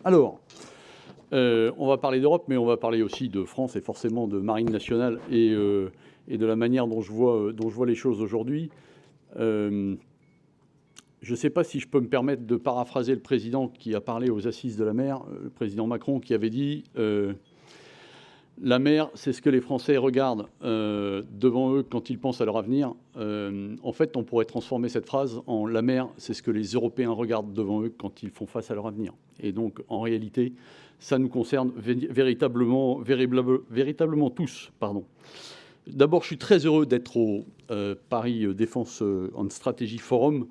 Alors, on va parler d'Europe, mais on va parler aussi de France et forcément de Marine nationale et de la manière dont je vois les choses aujourd'hui. Je ne sais pas si je peux me permettre de paraphraser le président qui a parlé aux Assises de la mer, le président Macron, qui avait dit la mer, c'est ce que les Français regardent devant eux quand ils pensent à leur avenir. En fait, on pourrait transformer cette phrase en la mer, c'est ce que les Européens regardent devant eux quand ils font face à leur avenir. Et donc, en réalité, ça nous concerne véritablement tous. D'abord, je suis très heureux d'être au Paris Défense and Strategy Forum.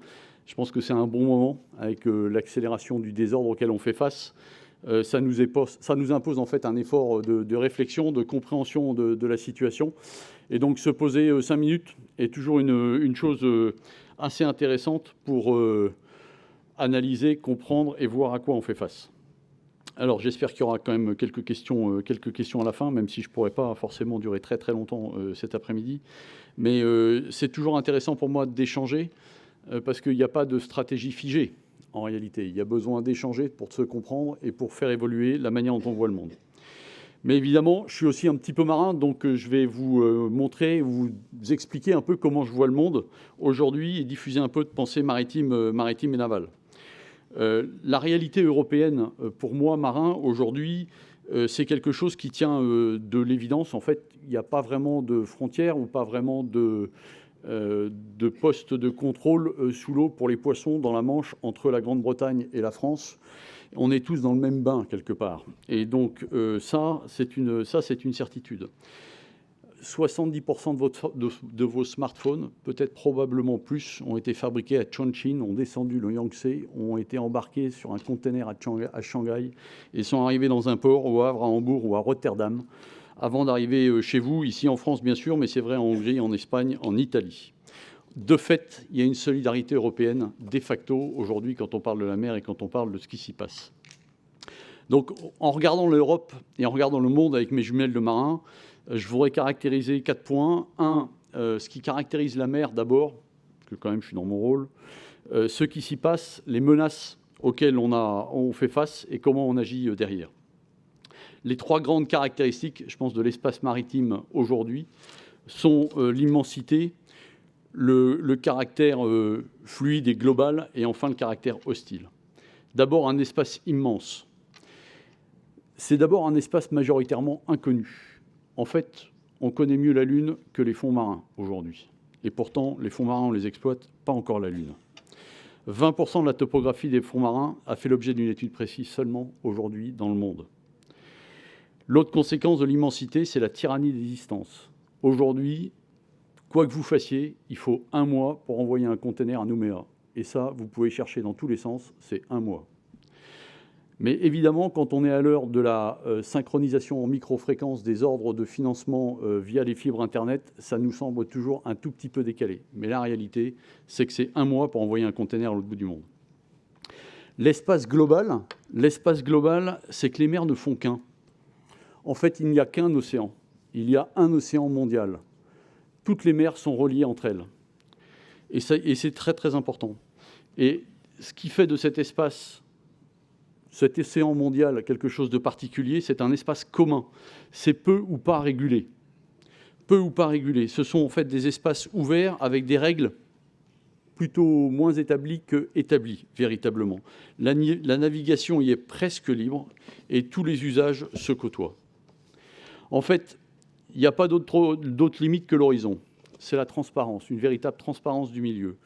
Je pense que c'est un bon moment avec l'accélération du désordre auquel on fait face. Ça nous impose en fait un effort de réflexion, de compréhension de la situation. Et donc se poser 5 minutes est toujours une chose assez intéressante pour analyser, comprendre et voir à quoi on fait face. Alors j'espère qu'il y aura quand même quelques questions à la fin, même si je ne pourrai pas forcément durer très très longtemps cet après-midi. Mais c'est toujours intéressant pour moi d'échanger parce qu'il n'y a pas de stratégie figée. En réalité, il y a besoin d'échanger pour se comprendre et pour faire évoluer la manière dont on voit le monde. Mais évidemment, je suis aussi un petit peu marin, donc je vais vous montrer, vous expliquer un peu comment je vois le monde aujourd'hui et diffuser un peu de pensée maritime et navale. La réalité européenne, pour moi, marin, aujourd'hui, c'est quelque chose qui tient de l'évidence. En fait, il n'y a pas vraiment de frontières ou pas vraiment de postes de contrôle sous l'eau pour les poissons dans la Manche entre la Grande-Bretagne et la France. On est tous dans le même bain quelque part. Et donc ça, c'est une certitude. 70% de vos smartphones, peut-être probablement plus, ont été fabriqués à Chongqing, ont descendu le Yangtze, ont été embarqués sur un conteneur à Shanghai et sont arrivés dans un port au Havre, à Hambourg ou à Rotterdam, avant d'arriver chez vous, ici en France bien sûr, mais c'est vrai en Hongrie, en Espagne, en Italie. De fait, il y a une solidarité européenne de facto aujourd'hui quand on parle de la mer et quand on parle de ce qui s'y passe. Donc en regardant l'Europe et en regardant le monde avec mes jumelles de marin, je voudrais caractériser 4 points. Un, ce qui caractérise la mer d'abord, parce que quand même je suis dans mon rôle, ce qui s'y passe, les menaces auxquelles on fait face et comment on agit derrière. Les 3 grandes caractéristiques, je pense, de l'espace maritime aujourd'hui sont l'immensité, le caractère fluide et global et enfin le caractère hostile. D'abord, un espace immense. C'est d'abord un espace majoritairement inconnu. En fait, on connaît mieux la Lune que les fonds marins aujourd'hui. Et pourtant, les fonds marins, on les exploite, pas encore la Lune. 20% de la topographie des fonds marins a fait l'objet d'une étude précise seulement aujourd'hui dans le monde. L'autre conséquence de l'immensité, c'est la tyrannie des distances. Aujourd'hui, quoi que vous fassiez, il faut 1 mois pour envoyer un conteneur à Nouméa. Et ça, vous pouvez chercher dans tous les sens, c'est 1 mois. Mais évidemment, quand on est à l'heure de la synchronisation en microfréquence des ordres de financement via les fibres Internet, ça nous semble toujours un tout petit peu décalé. Mais la réalité, c'est que c'est 1 mois pour envoyer un conteneur à l'autre bout du monde. L'espace global, c'est que les mers ne font qu'un. En fait, il n'y a qu'un océan. Il y a un océan mondial. Toutes les mers sont reliées entre elles. Et c'est très, très important. Et ce qui fait de cet océan mondial quelque chose de particulier, c'est un espace commun. C'est peu ou pas régulé. Peu ou pas régulé. Ce sont en fait des espaces ouverts avec des règles plutôt moins établies que établies, véritablement. La navigation y est presque libre et tous les usages se côtoient. En fait, il n'y a pas d'autre limite que l'horizon. C'est la transparence, une véritable transparence du milieu.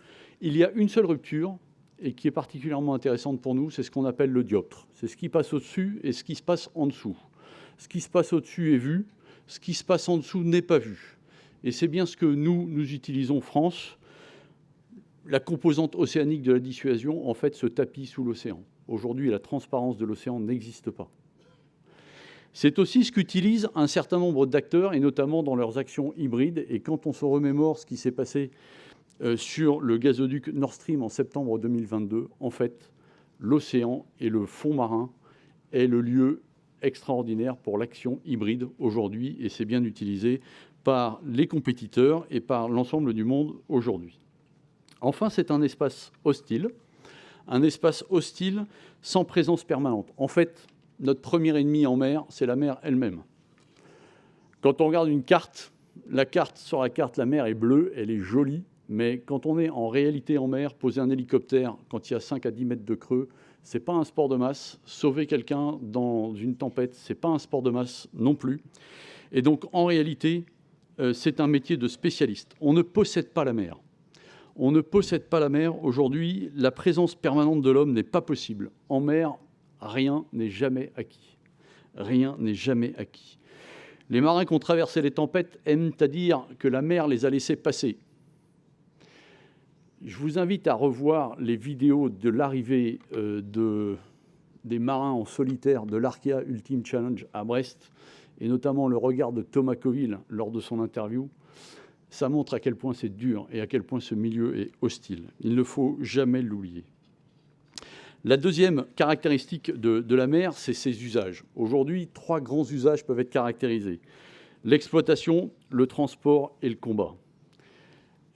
Il y a une seule rupture, et qui est particulièrement intéressante pour nous, c'est ce qu'on appelle le dioptre. C'est ce qui passe au-dessus et ce qui se passe en dessous. Ce qui se passe au-dessus est vu, ce qui se passe en dessous n'est pas vu. Et c'est bien ce que nous utilisons, France. La composante océanique de la dissuasion, en fait, se tapit sous l'océan. Aujourd'hui, la transparence de l'océan n'existe pas. C'est aussi ce qu'utilisent un certain nombre d'acteurs, et notamment dans leurs actions hybrides. Et quand on se remémore ce qui s'est passé sur le gazoduc Nord Stream en septembre 2022, en fait, l'océan et le fond marin est le lieu extraordinaire pour l'action hybride aujourd'hui, et c'est bien utilisé par les compétiteurs et par l'ensemble du monde aujourd'hui. Enfin, c'est un espace hostile, un espace hostile sans présence permanente. En fait, notre premier ennemi en mer, c'est la mer elle-même. Quand on regarde une carte, sur la carte, la mer est bleue, elle est jolie, mais quand on est en réalité en mer, poser un hélicoptère quand il y a 5 à 10 mètres de creux, ce n'est pas un sport de masse. Sauver quelqu'un dans une tempête, ce n'est pas un sport de masse non plus. Et donc, en réalité, c'est un métier de spécialiste. On ne possède pas la mer. On ne possède pas la mer. Aujourd'hui, la présence permanente de l'homme n'est pas possible. En mer, rien n'est jamais acquis. Rien n'est jamais acquis. Les marins qui ont traversé les tempêtes aiment à dire que la mer les a laissés passer. Je vous invite à revoir les vidéos de l'arrivée des marins en solitaire de l'Arkea Ultimate Challenge à Brest, et notamment le regard de Thomas Coville lors de son interview. Ça montre à quel point c'est dur et à quel point ce milieu est hostile. Il ne faut jamais l'oublier. La deuxième caractéristique de la mer, c'est ses usages. Aujourd'hui, 3 grands usages peuvent être caractérisés: l'exploitation, le transport et le combat.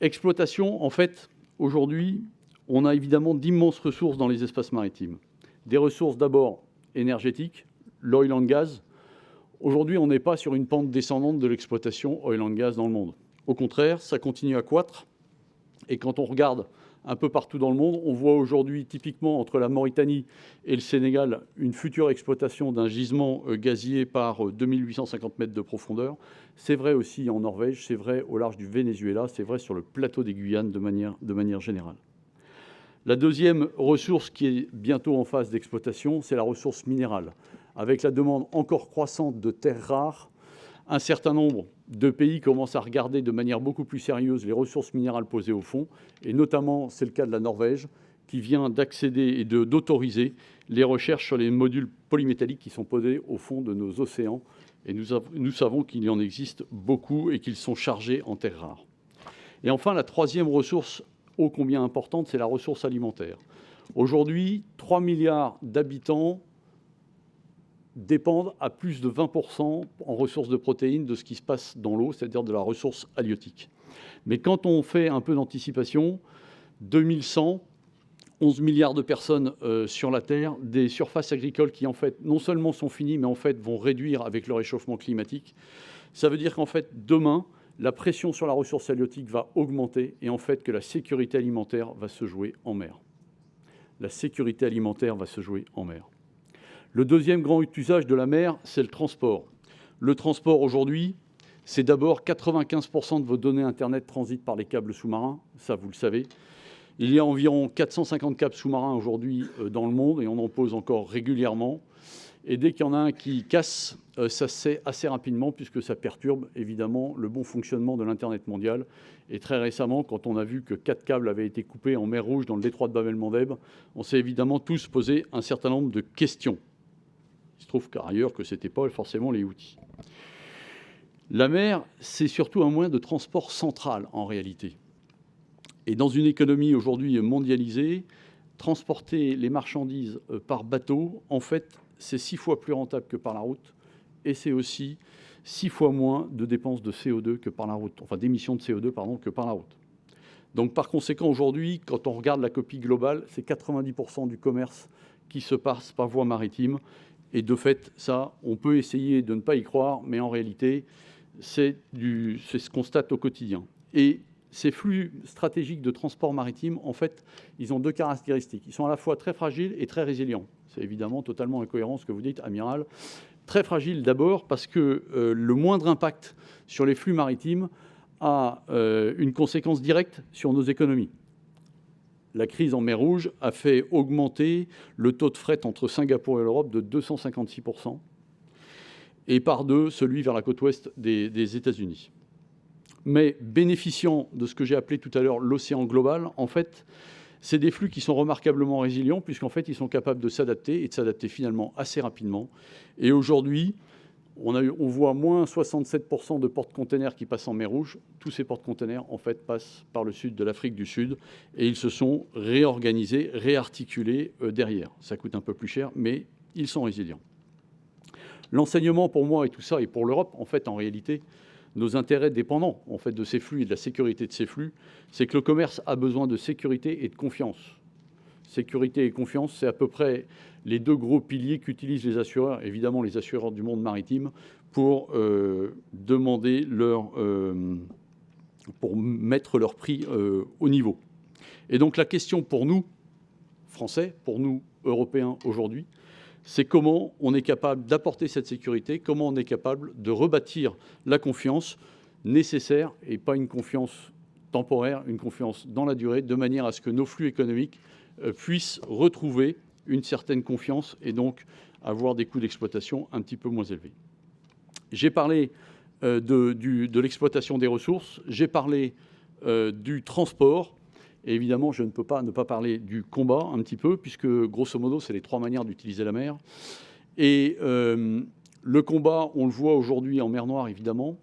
Exploitation, en fait, aujourd'hui, on a évidemment d'immenses ressources dans les espaces maritimes. Des ressources d'abord énergétiques, l'oil and gas. Aujourd'hui, on n'est pas sur une pente descendante de l'exploitation oil and gas dans le monde. Au contraire, ça continue à croître. Et quand on regarde un peu partout dans le monde, on voit aujourd'hui typiquement entre la Mauritanie et le Sénégal une future exploitation d'un gisement gazier par 2850 mètres de profondeur. C'est vrai aussi en Norvège, c'est vrai au large du Venezuela, c'est vrai sur le plateau des Guyanes de manière générale. La deuxième ressource qui est bientôt en phase d'exploitation, c'est la ressource minérale. Avec la demande encore croissante de terres rares, un certain nombre de pays commencent à regarder de manière beaucoup plus sérieuse les ressources minérales posées au fond, et notamment c'est le cas de la Norvège, qui vient d'accéder et d'autoriser les recherches sur les modules polymétalliques qui sont posés au fond de nos océans. Et nous savons qu'il y en existe beaucoup et qu'ils sont chargés en terres rares. Et enfin, la troisième ressource ô combien importante, c'est la ressource alimentaire. Aujourd'hui, 3 milliards d'habitants dépendent à plus de 20% en ressources de protéines de ce qui se passe dans l'eau, c'est-à-dire de la ressource halieutique. Mais quand on fait un peu d'anticipation, 2100, 11 milliards de personnes sur la Terre, des surfaces agricoles qui en fait non seulement sont finies, mais en fait vont réduire avec le réchauffement climatique. Ça veut dire qu'en fait demain, la pression sur la ressource halieutique va augmenter et en fait que la sécurité alimentaire va se jouer en mer. La sécurité alimentaire va se jouer en mer. Le deuxième grand usage de la mer, c'est le transport. Le transport aujourd'hui, c'est d'abord 95% de vos données Internet transitent par les câbles sous-marins, ça vous le savez. Il y a environ 450 câbles sous-marins aujourd'hui dans le monde et on en pose encore régulièrement. Et dès qu'il y en a un qui casse, ça se sait assez rapidement puisque ça perturbe évidemment le bon fonctionnement de l'Internet mondial. Et très récemment, quand on a vu que 4 câbles avaient été coupés en mer Rouge dans le détroit de Bab el-Mandeb, on s'est évidemment tous posé un certain nombre de questions. Il se trouve par ailleurs que ce n'était pas forcément les Houthis. La mer, c'est surtout un moyen de transport central en réalité. Et dans une économie aujourd'hui mondialisée, transporter les marchandises par bateau, en fait, c'est 6 fois plus rentable que par la route, et c'est aussi 6 fois moins de dépenses de CO2 que par la route, enfin d'émissions de CO2 pardon, que par la route. Donc par conséquent, aujourd'hui, quand on regarde la copie globale, c'est 90% du commerce qui se passe par voie maritime, et de fait, ça, on peut essayer de ne pas y croire, mais en réalité, c'est ce qu'on constate au quotidien. Et ces flux stratégiques de transport maritime, en fait, ils ont 2 caractéristiques. Ils sont à la fois très fragiles et très résilients. C'est évidemment totalement incohérent ce que vous dites, amiral. Très fragile d'abord parce que le moindre impact sur les flux maritimes a une conséquence directe sur nos économies. La crise en mer Rouge a fait augmenter le taux de fret entre Singapour et l'Europe de 256%, et par 2 celui vers la côte ouest des États-Unis. Mais bénéficiant de ce que j'ai appelé tout à l'heure l'océan global, en fait, c'est des flux qui sont remarquablement résilients, puisqu'en fait, ils sont capables de s'adapter, et de s'adapter finalement assez rapidement. Et aujourd'hui, on voit moins 67% de porte-containers qui passent en mer Rouge. Tous ces porte-containers, en fait, passent par le sud de l'Afrique du Sud, et ils se sont réorganisés, réarticulés derrière. Ça coûte un peu plus cher, mais ils sont résilients. L'enseignement pour moi et tout ça, et pour l'Europe, en fait, en réalité, nos intérêts dépendants en fait, de ces flux et de la sécurité de ces flux, c'est que le commerce a besoin de sécurité et de confiance. Sécurité et confiance, c'est à peu près les deux gros piliers qu'utilisent les assureurs, évidemment les assureurs du monde maritime, pour demander pour mettre leur prix au niveau. Et donc la question pour nous, Français, pour nous, Européens aujourd'hui, c'est comment on est capable d'apporter cette sécurité, comment on est capable de rebâtir la confiance nécessaire et pas une confiance temporaire, une confiance dans la durée, de manière à ce que nos flux économiques puissent retrouver une certaine confiance et donc avoir des coûts d'exploitation un petit peu moins élevés. J'ai parlé de l'exploitation des ressources, j'ai parlé du transport, et évidemment je ne peux pas ne pas parler du combat un petit peu, puisque grosso modo c'est les trois manières d'utiliser la mer. Et le combat, on le voit aujourd'hui en mer Noire évidemment.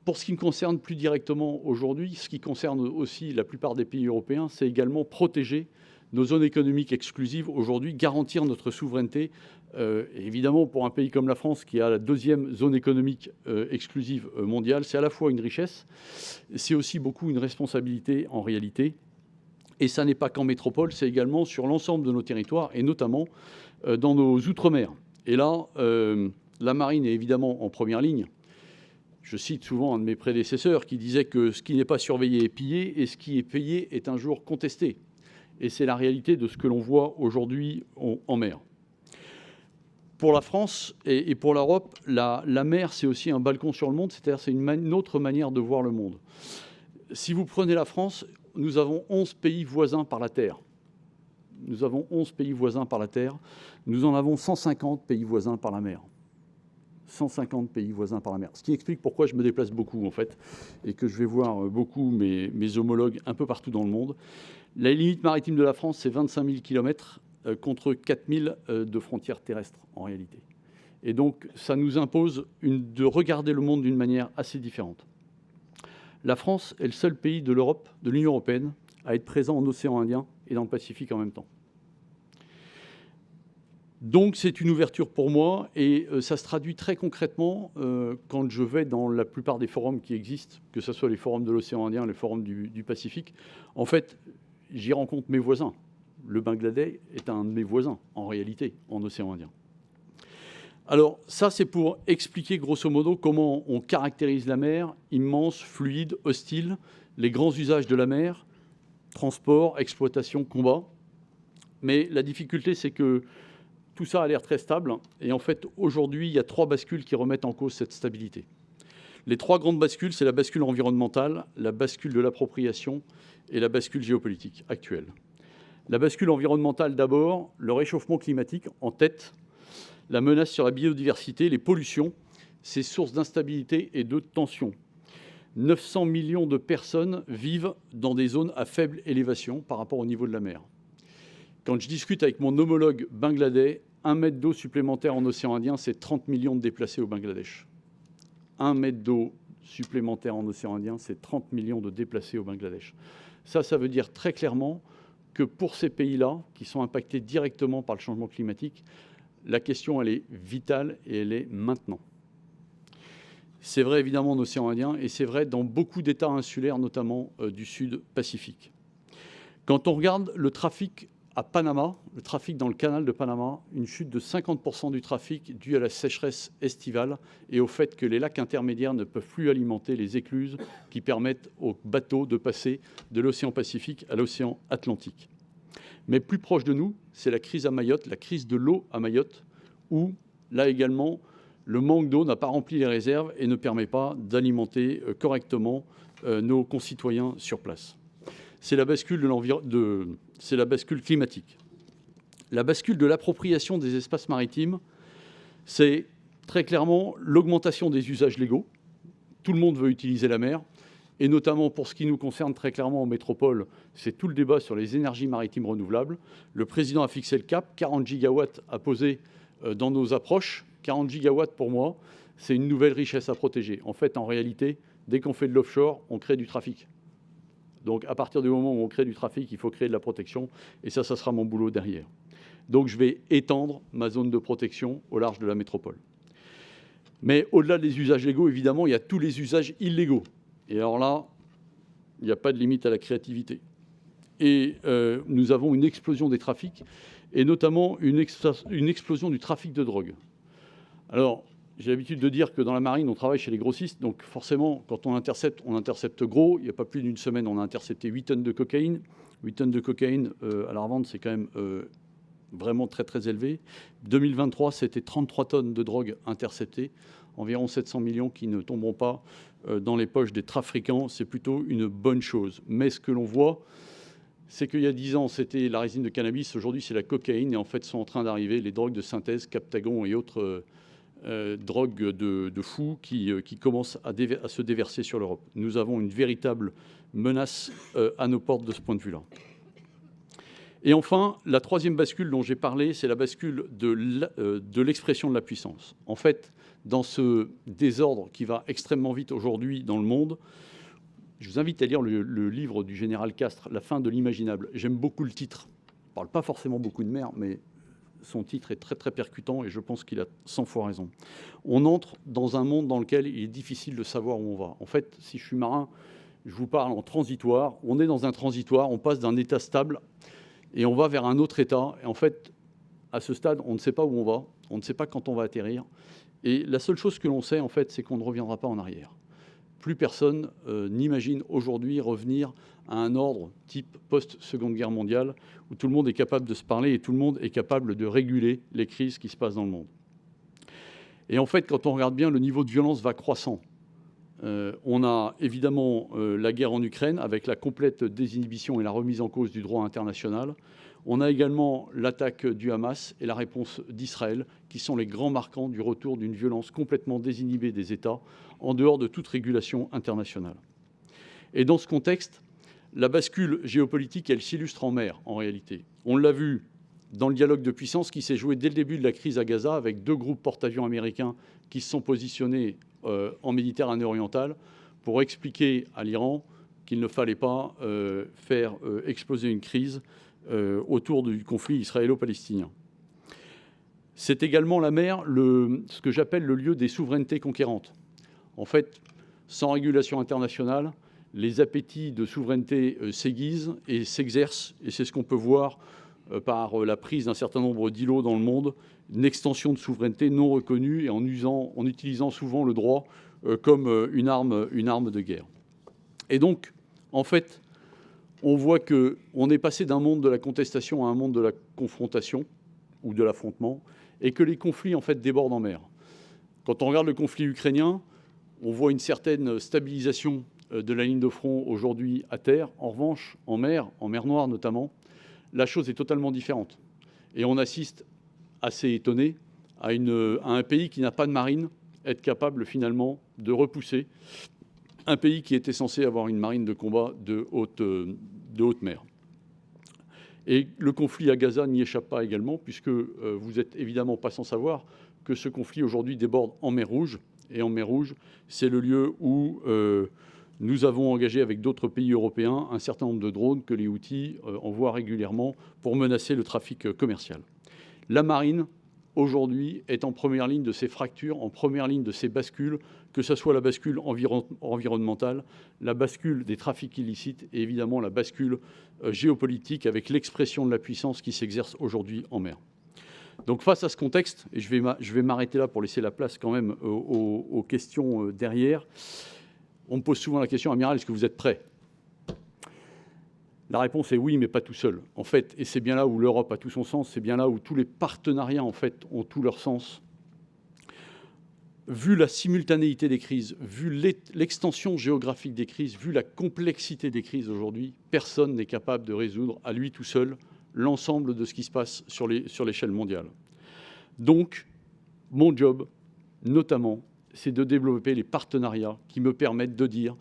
Pour ce qui me concerne plus directement aujourd'hui, ce qui concerne aussi la plupart des pays européens, c'est également protéger nos zones économiques exclusives aujourd'hui, garantir notre souveraineté. Évidemment, pour un pays comme la France, qui a la deuxième zone économique exclusive mondiale, c'est à la fois une richesse, c'est aussi beaucoup une responsabilité en réalité. Et ça n'est pas qu'en métropole, c'est également sur l'ensemble de nos territoires, et notamment dans nos outre-mer. Et là, la marine est évidemment en première ligne. Je cite souvent un de mes prédécesseurs qui disait que ce qui n'est pas surveillé est pillé et ce qui est payé est un jour contesté. Et c'est la réalité de ce que l'on voit aujourd'hui en mer. Pour la France et pour l'Europe, la mer, c'est aussi un balcon sur le monde, c'est-à-dire c'est une autre manière de voir le monde. Si vous prenez la France, nous avons 11 pays voisins par la terre. Nous avons 11 pays voisins par la terre. Nous en avons 150 pays voisins par la mer. 150 pays voisins par la mer. Ce qui explique pourquoi je me déplace beaucoup, en fait, et que je vais voir beaucoup mes homologues un peu partout dans le monde. La limite maritime de la France, c'est 25 000 km contre 4 000 de frontières terrestres, en réalité. Et donc, ça nous impose de regarder le monde d'une manière assez différente. La France est le seul pays de l'Europe, de l'Union européenne, à être présent en océan Indien et dans le Pacifique en même temps. Donc c'est une ouverture pour moi et ça se traduit très concrètement quand je vais dans la plupart des forums qui existent, que ce soit les forums de l'océan Indien, les forums du Pacifique. En fait, j'y rencontre mes voisins. Le Bangladesh est un de mes voisins, en réalité, en océan Indien. Alors ça, c'est pour expliquer grosso modo comment on caractérise la mer, immense, fluide, hostile, les grands usages de la mer, transport, exploitation, combat. Mais la difficulté, c'est que tout ça a l'air très stable. Et en fait, aujourd'hui, il y a 3 bascules qui remettent en cause cette stabilité. Les 3 grandes bascules, c'est la bascule environnementale, la bascule de l'appropriation et la bascule géopolitique actuelle. La bascule environnementale d'abord, le réchauffement climatique en tête, la menace sur la biodiversité, les pollutions, ces sources d'instabilité et de tension. 900 millions de personnes vivent dans des zones à faible élévation par rapport au niveau de la mer. Quand je discute avec mon homologue bangladais, 1 mètre d'eau supplémentaire en océan Indien, c'est 30 millions de déplacés au Bangladesh. 1 mètre d'eau supplémentaire en océan Indien, c'est 30 millions de déplacés au Bangladesh. Ça veut dire très clairement que pour ces pays-là, qui sont impactés directement par le changement climatique, la question, elle est vitale et elle est maintenant. C'est vrai évidemment en océan Indien et c'est vrai dans beaucoup d'États insulaires, notamment du Sud Pacifique. Quand on regarde le trafic à Panama, le trafic dans le canal de Panama, une chute de 50% du trafic due à la sécheresse estivale et au fait que les lacs intermédiaires ne peuvent plus alimenter les écluses qui permettent aux bateaux de passer de l'océan Pacifique à l'océan Atlantique. Mais plus proche de nous, c'est la crise à Mayotte, la crise de l'eau à Mayotte, où, là également, le manque d'eau n'a pas rempli les réserves et ne permet pas d'alimenter correctement nos concitoyens sur place. C'est la bascule c'est la bascule climatique. La bascule de l'appropriation des espaces maritimes, c'est très clairement l'augmentation des usages légaux. Tout le monde veut utiliser la mer, et notamment pour ce qui nous concerne très clairement en métropole, c'est tout le débat sur les énergies maritimes renouvelables. Le président a fixé le cap, 40 gigawatts à poser dans nos approches. 40 gigawatts pour moi, c'est une nouvelle richesse à protéger. En fait, en réalité, dès qu'on fait de l'offshore, on crée du trafic. Donc à partir du moment où on crée du trafic, il faut créer de la protection, et ça sera mon boulot derrière. Donc je vais étendre ma zone de protection au large de la métropole. Mais au-delà des usages légaux, évidemment, il y a tous les usages illégaux. Et alors là, il n'y a pas de limite à la créativité. et nous avons une explosion des trafics, et notamment une explosion du trafic de drogue. Alors, j'ai l'habitude de dire que dans la marine, on travaille chez les grossistes, donc forcément, quand on intercepte gros. Il n'y a pas plus d'une semaine, on a intercepté 8 tonnes de cocaïne. 8 tonnes de cocaïne à la revente, c'est quand même vraiment très très élevé. 2023, c'était 33 tonnes de drogue interceptées, environ 700 millions qui ne tomberont pas dans les poches des trafiquants. C'est plutôt une bonne chose. Mais ce que l'on voit, c'est qu'il y a 10 ans, c'était la résine de cannabis. Aujourd'hui, c'est la cocaïne. Et en fait, sont en train d'arriver les drogues de synthèse, Captagon et autres drogues de fous qui commencent à se déverser sur l'Europe. Nous avons une véritable menace à nos portes de ce point de vue-là. Et enfin, la troisième bascule dont j'ai parlé, c'est la bascule de l'expression de la puissance. En fait, dans ce désordre qui va extrêmement vite aujourd'hui dans le monde, je vous invite à lire le livre du général Castres, La fin de l'imaginable. J'aime beaucoup le titre. Il ne parle pas forcément beaucoup de mer, mais son titre est très très percutant et je pense qu'il a 100 fois raison. On entre dans un monde dans lequel il est difficile de savoir où on va. En fait, si je suis marin, je vous parle en transitoire. On est dans un transitoire, on passe d'un état stable et on va vers un autre état. Et en fait, à ce stade, on ne sait pas où on va, on ne sait pas quand on va atterrir. Et la seule chose que l'on sait, en fait, c'est qu'on ne reviendra pas en arrière. Plus personne n'imagine aujourd'hui revenir à un ordre type post-Seconde Guerre mondiale où tout le monde est capable de se parler et tout le monde est capable de réguler les crises qui se passent dans le monde. Et en fait, quand on regarde bien, le niveau de violence va croissant. On a évidemment la guerre en Ukraine avec la complète désinhibition et la remise en cause du droit international. On a également l'attaque du Hamas et la réponse d'Israël, qui sont les grands marquants du retour d'une violence complètement désinhibée des États, en dehors de toute régulation internationale. Et dans ce contexte, la bascule géopolitique, elle s'illustre en mer, en réalité. On l'a vu dans le dialogue de puissance qui s'est joué dès le début de la crise à Gaza, avec 2 groupes porte-avions américains qui se sont positionnés en Méditerranée orientale pour expliquer à l'Iran qu'il ne fallait pas faire exploser une crise autour du conflit israélo-palestinien. C'est également la mer, ce que j'appelle le lieu des souverainetés conquérantes. En fait, sans régulation internationale, les appétits de souveraineté s'aiguisent et s'exercent, et c'est ce qu'on peut voir par la prise d'un certain nombre d'îlots dans le monde, une extension de souveraineté non reconnue et en utilisant souvent le droit comme une arme de guerre. Et donc, en fait, on voit qu'on est passé d'un monde de la contestation à un monde de la confrontation ou de l'affrontement, et que les conflits en fait débordent en mer. Quand on regarde le conflit ukrainien, on voit une certaine stabilisation de la ligne de front aujourd'hui à terre. En revanche, en mer Noire notamment, la chose est totalement différente. Et on assiste, assez étonné, à un pays qui n'a pas de marine être capable finalement de repousser un pays qui était censé avoir une marine de combat de haute mer. Et le conflit à Gaza n'y échappe pas également, puisque vous n'êtes évidemment pas sans savoir que ce conflit aujourd'hui déborde en mer Rouge. Et en mer Rouge, c'est le lieu où nous avons engagé avec d'autres pays européens un certain nombre de drones que les Houthis envoient régulièrement pour menacer le trafic commercial. La marine, aujourd'hui, est en première ligne de ces fractures, en première ligne de ces bascules, que ce soit la bascule environnementale, la bascule des trafics illicites et évidemment la bascule géopolitique avec l'expression de la puissance qui s'exerce aujourd'hui en mer. Donc face à ce contexte, et je vais m'arrêter là pour laisser la place quand même aux questions derrière, on me pose souvent la question, amiral, est-ce que vous êtes prêt ? La réponse est oui, mais pas tout seul. En fait, et c'est bien là où l'Europe a tout son sens, c'est bien là où tous les partenariats en fait ont tout leur sens. Vu la simultanéité des crises, vu l'extension géographique des crises, vu la complexité des crises aujourd'hui, personne n'est capable de résoudre à lui tout seul l'ensemble de ce qui se passe sur l'échelle mondiale. Donc, mon job, notamment, c'est de développer les partenariats qui me permettent de dire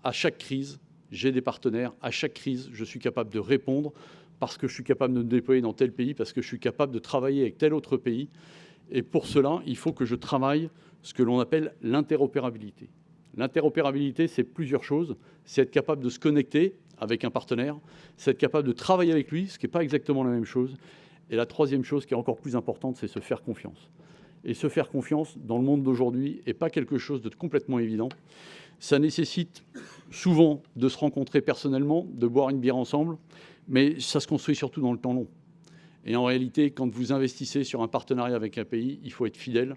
à chaque crise, j'ai des partenaires, à chaque crise, je suis capable de répondre parce que je suis capable de me déployer dans tel pays, parce que je suis capable de travailler avec tel autre pays. Et pour cela, il faut que je travaille ce que l'on appelle l'interopérabilité. L'interopérabilité, c'est plusieurs choses. C'est être capable de se connecter avec un partenaire, c'est être capable de travailler avec lui, ce qui n'est pas exactement la même chose. Et la troisième chose, qui est encore plus importante, c'est se faire confiance. Et se faire confiance, dans le monde d'aujourd'hui, n'est pas quelque chose de complètement évident. Ça nécessite souvent de se rencontrer personnellement, de boire une bière ensemble, mais ça se construit surtout dans le temps long. Et en réalité, quand vous investissez sur un partenariat avec un pays, il faut être fidèle,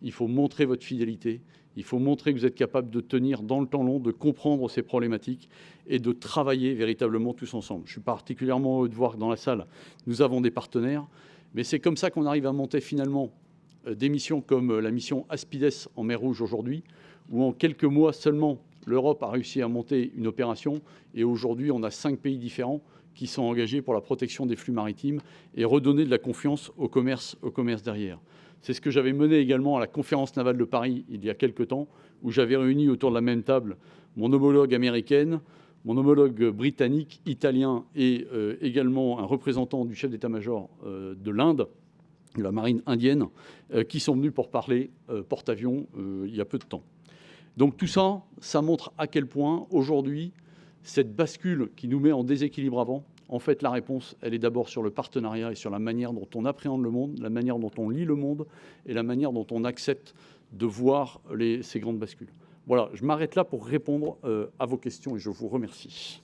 il faut montrer votre fidélité, il faut montrer que vous êtes capable de tenir dans le temps long, de comprendre ces problématiques et de travailler véritablement tous ensemble. Je suis particulièrement heureux de voir que dans la salle, nous avons des partenaires, mais c'est comme ça qu'on arrive à monter finalement des missions comme la mission Aspides en mer Rouge aujourd'hui, où en quelques mois seulement, l'Europe a réussi à monter une opération et aujourd'hui, on a 5 pays différents qui sont engagés pour la protection des flux maritimes et redonner de la confiance au commerce derrière. C'est ce que j'avais mené également à la conférence navale de Paris il y a quelques temps, où j'avais réuni autour de la même table mon homologue américaine, mon homologue britannique, italien et également un représentant du chef d'état-major de l'Inde, de la marine indienne, qui sont venus pour parler porte-avions il y a peu de temps. Donc tout ça, ça montre à quel point aujourd'hui, cette bascule qui nous met en déséquilibre avant, en fait, la réponse, elle est d'abord sur le partenariat et sur la manière dont on appréhende le monde, la manière dont on lit le monde et la manière dont on accepte de voir ces grandes bascules. Voilà, je m'arrête là pour répondre à vos questions et je vous remercie.